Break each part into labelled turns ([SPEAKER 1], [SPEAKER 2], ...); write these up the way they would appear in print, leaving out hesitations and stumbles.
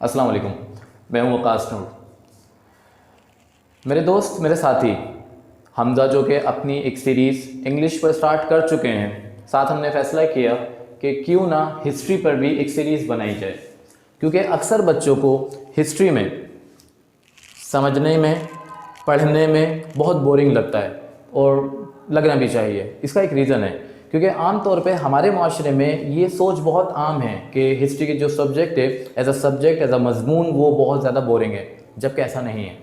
[SPEAKER 1] अस्सलाम वालेकुम, मैं हूँ वकास नूर। मेरे दोस्त, मेरे साथी हमज़ा जो कि अपनी एक सीरीज़ इंग्लिश पर स्टार्ट कर चुके हैं, साथ हमने फ़ैसला किया कि क्यों ना हिस्ट्री पर भी एक सीरीज़ बनाई जाए, क्योंकि अक्सर बच्चों को हिस्ट्री में समझने में, पढ़ने में बहुत बोरिंग लगता है और लगना भी चाहिए। इसका एक रीज़न है क्योंकि आम तौर पे हमारे माशरे में ये सोच बहुत आम है कि हिस्ट्री के जो सब्जेक्ट है as a subject, as a मजमून, वो बहुत ज़्यादा बोरिंग है, जबकि ऐसा नहीं है।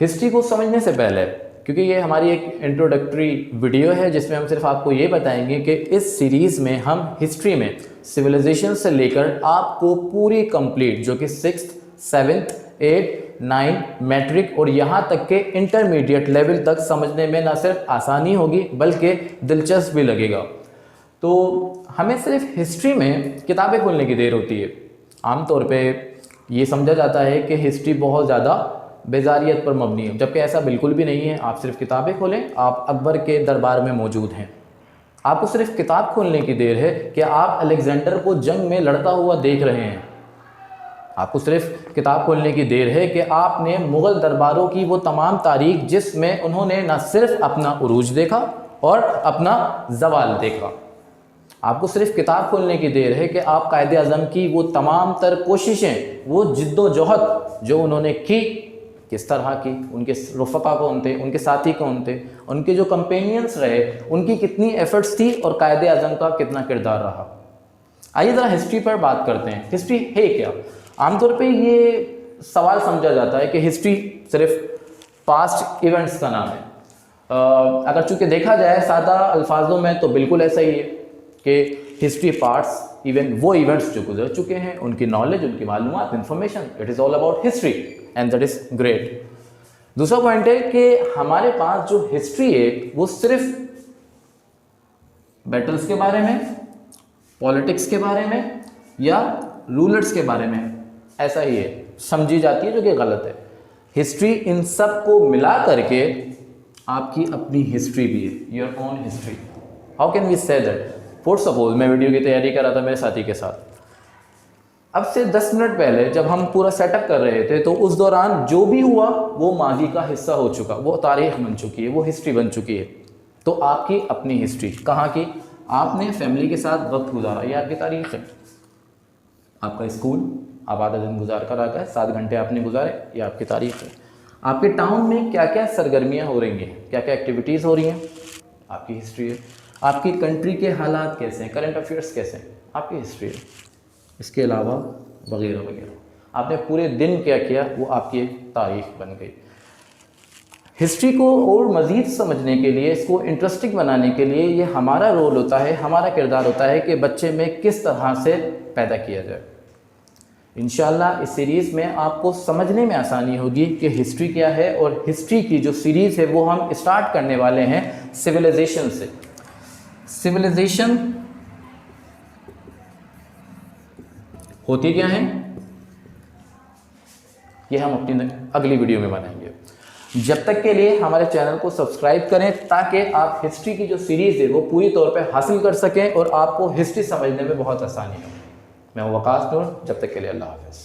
[SPEAKER 1] हिस्ट्री को समझने से पहले, क्योंकि ये हमारी एक इंट्रोडक्टरी वीडियो है जिसमें हम सिर्फ आपको ये बताएंगे कि इस सीरीज़ में हम हिस्ट्री में सिविलाइजेशन से लेकर आपको पूरी कंप्लीट जो कि 6th, 7th, 8th, 9th matric और यहाँ तक के इंटरमीडिएट लेवल तक समझने में ना सिर्फ आसानी होगी बल्कि दिलचस्प भी लगेगा। तो हमें सिर्फ हिस्ट्री में किताबें खोलने की देर होती है। आमतौर पे ये समझा जाता है कि हिस्ट्री बहुत ज़्यादा बेजारियत पर मबनी है, जबकि ऐसा बिल्कुल भी नहीं है। आप सिर्फ किताबें खोलें, आप अकबर के दरबार में मौजूद हैं। आपको सिर्फ किताब खोलने की देर है कि आप अलेक्जेंडर को जंग में लड़ता हुआ देख रहे हैं। आपको सिर्फ किताब खोलने की देर है कि आपने मुग़ल दरबारों की वो तमाम तारीख जिसमें उन्होंने न सिर्फ अपना उरूज देखा और अपना ज़वाल देखा। आपको सिर्फ किताब खोलने की देर है कि आप कायदे आज़म की वो तमाम तर कोशिशें, वो जिद्दोजहद जो उन्होंने की, किस तरह की, उनके रफ़क़ा कौन थे, उनके साथी कौन थे, उनके जो कंपेनियंस रहे, उनकी कितनी एफ़र्ट्स थी और कायदे आज़म का कितना किरदार रहा। आइए ज़रा हिस्ट्री पर बात करते हैं। हिस्ट्री है क्या? आमतौर पे ये सवाल समझा जाता है कि हिस्ट्री सिर्फ पास्ट इवेंट्स का नाम है। अगर चूँकि देखा जाए सादा अल्फाजों में तो बिल्कुल ऐसा ही है कि हिस्ट्री पार्ट्स इवन वो इवेंट्स जो गुजर चुके हैं, उनकी नॉलेज, उनकी मालूमात, information, it is all about history and that is great. दूसरा पॉइंट है कि हमारे पास जो हिस्ट्री है वो सिर्फ बैटल्स के बारे में, पॉलिटिक्स के बारे में या रूलर्स के बारे में ऐसा ही है, समझी जाती है, जो कि गलत है। हिस्ट्री इन सब को मिला करके आपकी अपनी हिस्ट्री भी है, your own history. How can we say that? For suppose मैं वीडियो की तैयारी कर रहा था मेरे साथी के साथ। अब से 10 मिनट पहले जब हम पूरा सेटअप कर रहे थे तो उस दौरान जो भी हुआ वो माजी का हिस्सा हो चुका, वो तारीख बन चुकी है, वो हिस्ट्री बन चुकी है। तो आपकी अपनी हिस्ट्री कहाँ की? आपने फैमिली के साथ वक्त गुजारा, ये आपकी तारीख है। आपका स्कूल आप आधा दिन गुजार कर आ गए, 7 घंटे आपने गुजारे, ये आपकी तारीख है। आपके टाउन में क्या क्या सरगर्मियाँ हो रही हैं, क्या क्या एक्टिविटीज़ हो रही हैं, आपकी हिस्ट्री है। आपकी कंट्री के हालात कैसे हैं, करंट अफेयर्स कैसे हैं, आपकी हिस्ट्री है। इसके अलावा वगैरह वगैरह आपने पूरे दिन क्या किया, वो आपकी एक तारीख बन गई। हिस्ट्री को और मज़ीद समझने के लिए, इसको इंटरेस्टिंग बनाने के लिए ये हमारा रोल होता है, हमारा किरदार होता है कि बच्चे में किस तरह से पैदा किया जाए। इंशाल्लाह इस सीरीज़ में आपको समझने में आसानी होगी कि हिस्ट्री क्या है, और हिस्ट्री की जो सीरीज़ है वो हम स्टार्ट करने वाले हैं सिविलाइजेशन से। सिविलाइजेशन होती क्या है ये हम अपनी अगली वीडियो में बनाएंगे। जब तक के लिए हमारे चैनल को सब्सक्राइब करें ताकि आप हिस्ट्री की जो सीरीज़ है वो पूरी तौर पे हासिल कर सकें और आपको हिस्ट्री समझने में बहुत आसानी हो। मैं हूं वकास नूर, जब तक के लिए अल्लाह हाफ़िज़।